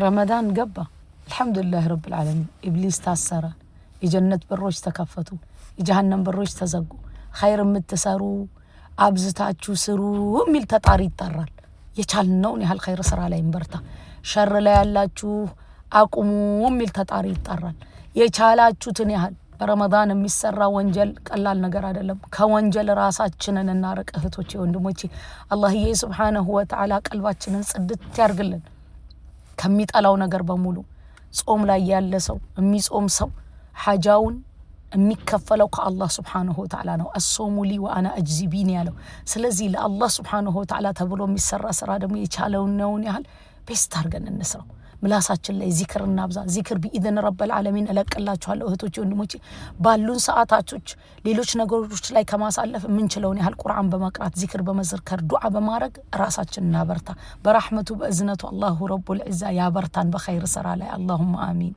رمضان قبّا الحمد لله رب العالمين إبليس تأثر የጀነት በሮች ተከፈቱ የጀሃነም በሮች ተዘጉ ኸይር የምትሰሩ አብዝታችሁ ስሩ ሚል ተጣሪ ይጣራል የቻልነውን ያህል ኸይር ስራ ላይ እንበርታ ሸር ላይ ያላችሁ አቁሙ ሚል ተጣሪ ይጣራል የቻላችሁትን ያህል በረመዳን የሚሰራ ወንጀል ቀላል ነገር አይደለም ከወንጀል ራሳችንን እናርቅ እህቶቼ ወንድሞቼ አላህዬ ሱብሃነሁ ወተዓላ ቀልባችንን ጽድት ያርግልን ከሚጠላው ነገር በሙሉ ጾም ላይ ያለ ሰው የሚጾም ሰው ሐጃውን የሚከፈለው ከአላህ Subhanahu Wa Ta'ala ነው አሶሙ ሊ ወአና አጅዚ ቢኒ ያለው ስለዚህ ለአላህ Subhanahu Wa Ta'ala ተብሎ የሚሰራ ስራ ደግሞ የቻለውን ነው ያህል ቤስት አርገን እንስራው ምላሳችን ላይ ዚክር እናብዛ ዚክር ቢኢዝን ረብል ዓለሚን እለቅላችኋለሁ እህቶቼ ወንድሞቼ ባሉን ሰዓታቶች ሌሎች ነገሮች ላይ ከማሳለፍ ምንችለውን ያህል ቁርአን በመቅራት ዚክር በመዝከር ዱዓ በማድረግ ራሳችንን እናበርታ በረህመቱ በእዝነቱ አላሁ ረቡል ዒዛ ያበርታን በኸይር ስራ ላይ አላሁማ አሚን